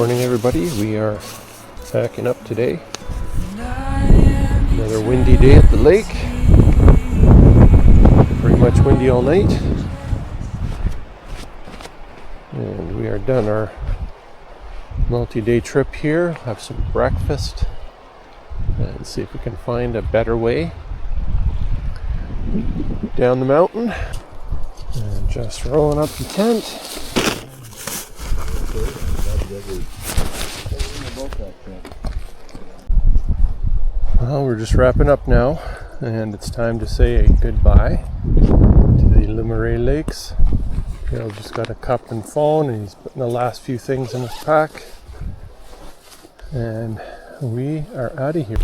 Morning everybody, we are backing up today. Another windy day at the lake. Pretty much windy all night. And we are done our multi-day trip here. Have some breakfast and see if we can find a better way down the mountain. And just rolling up the tent. Well, we're just wrapping up now, and it's time to say a goodbye to the Lemoray Lakes. Dale just got a cup and phone, and he's putting the last few things in his pack. And we are out of here.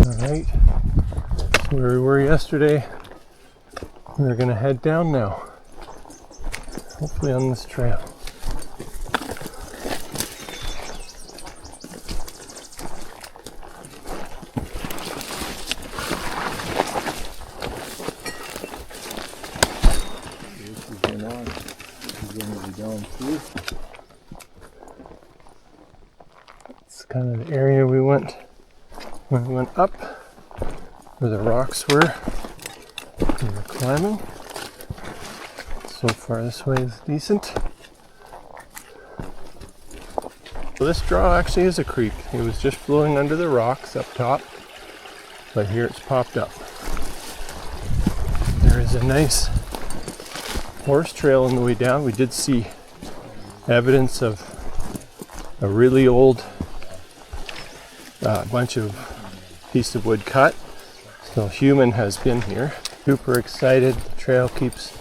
Alright, so where we were yesterday, we're going to head down now, hopefully on this trail. It's kind of the area we went when we went up, where the rocks were. We were climbing. So far this way is decent. So this draw actually is a creek. It was just flowing under the rocks up top, but here it's popped up. There is a nice horse trail on the way down. We did see evidence of a really old bunch of piece of wood cut. So human has been here. Super excited. The trail keeps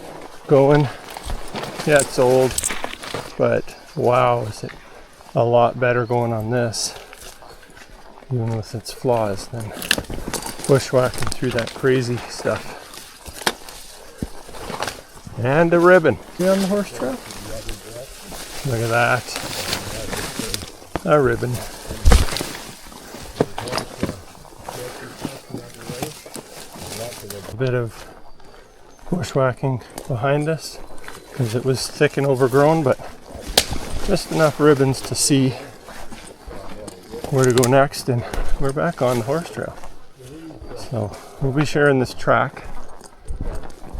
going. Yeah, it's old, but wow, is it a lot better going on this, even with its flaws, than bushwhacking through that crazy stuff. And a ribbon. See on the horse trail? Look at that. A ribbon. A bit of bushwhacking behind us because it was thick and overgrown, but just enough ribbons to see where to go next, and we're back on the horse trail. So we'll be sharing this track.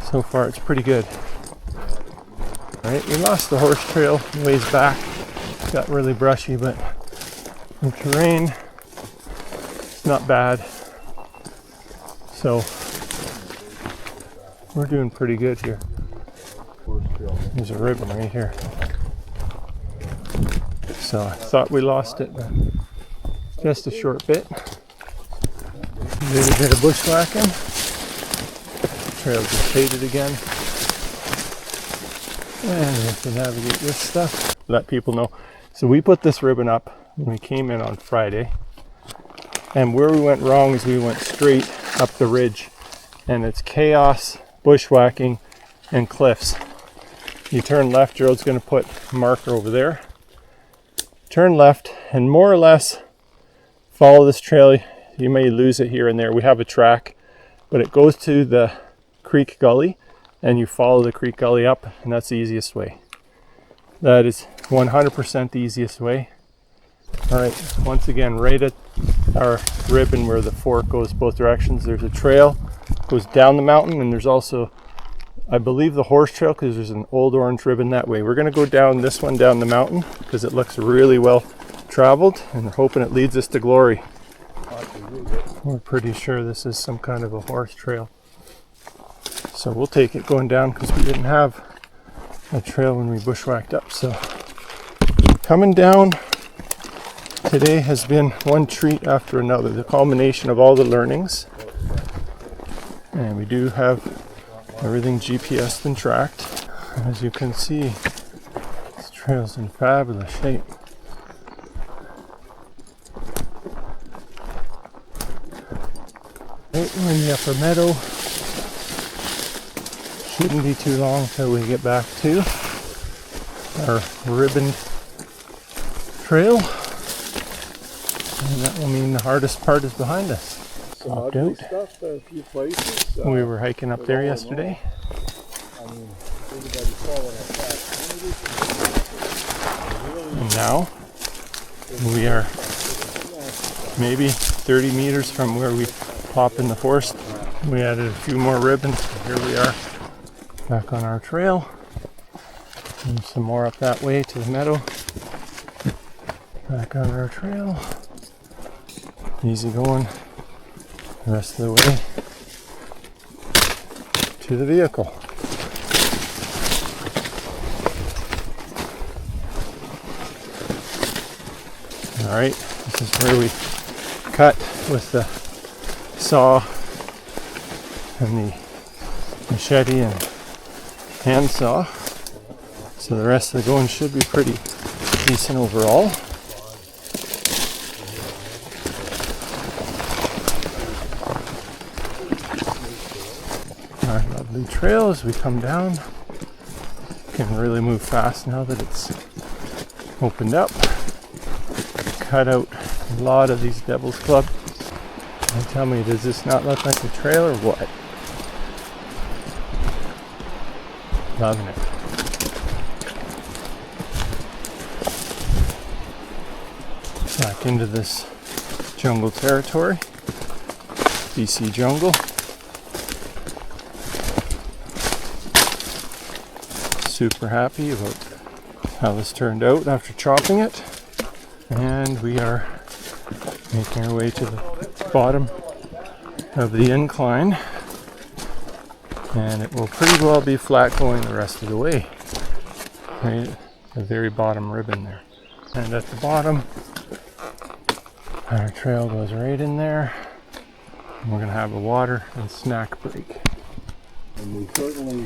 So far it's pretty good. Alright, we lost the horse trail a ways back. It got really brushy, but the terrain is not bad. So we're doing pretty good here. There's a ribbon right here. So I thought we lost it, but just a short bit. Did a bit of bushwhacking. Trail just faded again. And we have to navigate this stuff. Let people know. So we put this ribbon up when we came in on Friday. And where we went wrong is we went straight up the ridge. And it's chaos, bushwhacking, and cliffs. You turn left, Gerald's going to put a marker over there. Turn left and more or less follow this trail. You may lose it here and there. We have a track, but it goes to the creek gully, and you follow the creek gully up, and that's the easiest way. That is 100% the easiest way. All right, once again, right at our ribbon where the fork goes both directions, there's a trail, goes down the mountain, and there's also, I believe, the horse trail, because there's an old orange ribbon that way. We're going to go down this one down the mountain because it looks really well traveled, and we're hoping it leads us to glory. We're pretty sure this is some kind of a horse trail. So we'll take it going down because we didn't have a trail when we bushwhacked up. So coming down today has been one treat after another, the culmination of all the learnings. And we do have everything GPS'd and tracked. As you can see, this trail's in fabulous shape. Right, we're in the upper meadow. Shouldn't be too long till we get back to our ribbon trail. And that will mean the hardest part is behind us. some Popped ugly out. stuff at a few places. We were hiking up there yesterday. I mean, everybody following our path. And now we are maybe 30 meters from where we pop in the forest. We added a few more ribbons. Here we are back on our trail. And some more up that way to the meadow. Back on our trail. Easy going the rest of the way to the vehicle. All right, this is where we cut with the saw and the machete and hand saw. So the rest of the going should be pretty decent overall. Our lovely trail as we come down. Can really move fast now that it's opened up. Cut out a lot of these Devil's Club. And tell me, does this not look like a trail or what? Loving it. Back into this jungle territory. BC jungle. Super happy about how this turned out after chopping it. And we are making our way to the bottom of the incline. And it will pretty well be flat going the rest of the way. Right at the very bottom ribbon there. And at the bottom, our trail goes right in there. And we're going to have a water and snack break. And we certainly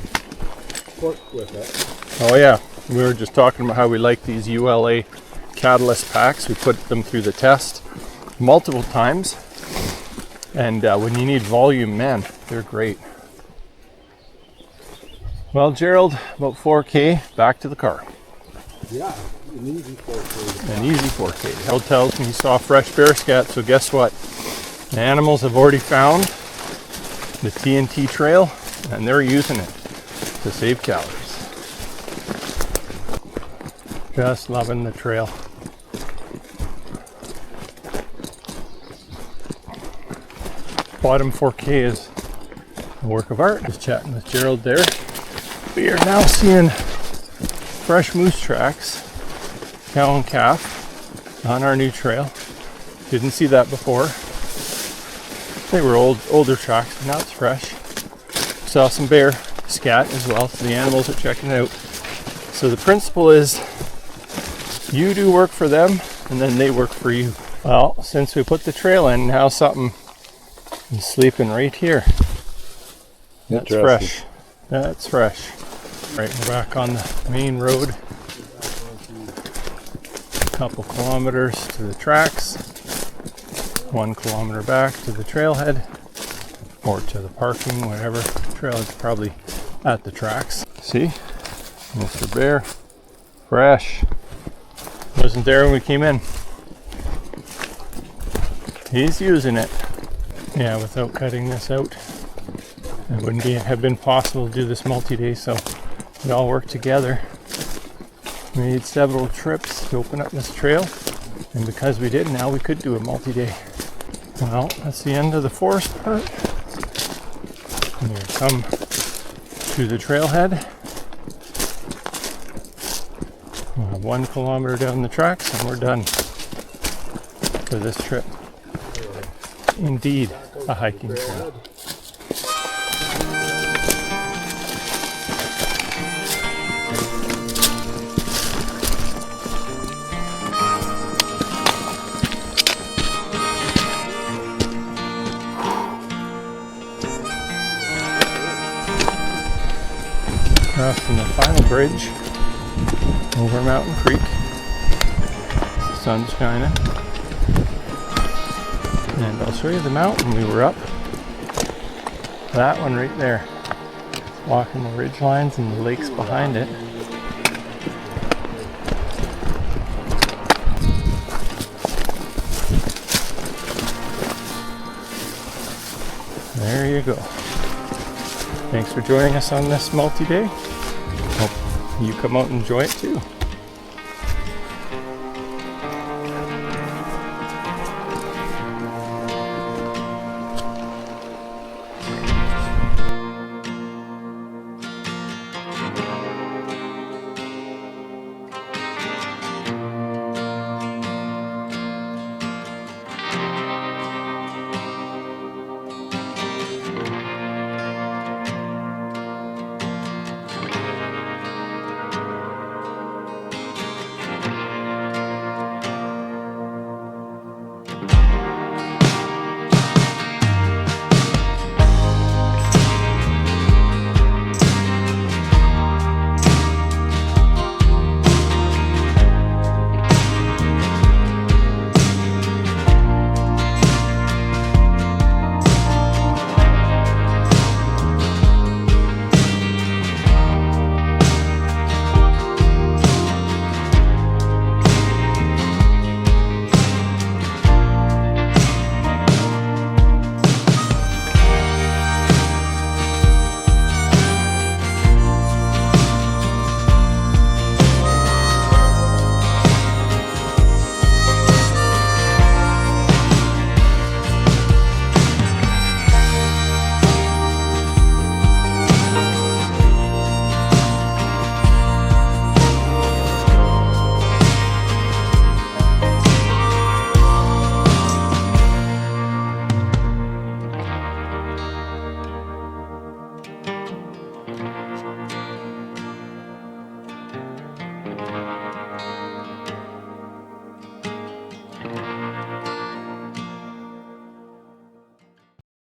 worked with it. Oh yeah, we were just talking about how we like these ULA Catalyst packs. We put them through the test multiple times. And when you need volume, man, they're great. Well, Gerald, about 4K, back to the car. Yeah, an easy 4K. An easy 4K. Hell tells me he saw fresh bear scat, so guess what? The animals have already found the TNT trail, and they're using it to save calories. Just loving the trail. Bottom 4K is a work of art. Just chatting with Gerald there. We are now seeing fresh moose tracks, cow and calf, on our new trail. Didn't see that before. They were older tracks, but now it's fresh. Saw some bear scat as well, so the animals are checking it out. So the principle is you do work for them and then they work for you. Well, since we put the trail in, now something is sleeping right here. That's fresh. That's fresh. Right, we're back on the main road. A couple kilometers to the tracks. 1 kilometer back to the trailhead. Or to the parking, whatever. Trailhead's probably at the tracks. See? Mr. Bear. Fresh. Wasn't there when we came in. He's using it. Yeah, without cutting this out, it wouldn't have been possible to do this multi-day, so we all worked together. Made several trips to open up this trail, and because we did, now we could do a multi-day. Well, that's the end of the forest part. And we come to the trailhead. We'll have 1 kilometer down the tracks, and we're done for this trip. Indeed, a hiking trail. Crossing the final bridge over Mountain Creek. Sun's shining. And I'll show you the mountain we were up. That one right there. Walking the ridge lines and the lakes behind it. There you go. Thanks for joining us on this multi-day. Hope you come out and enjoy it too.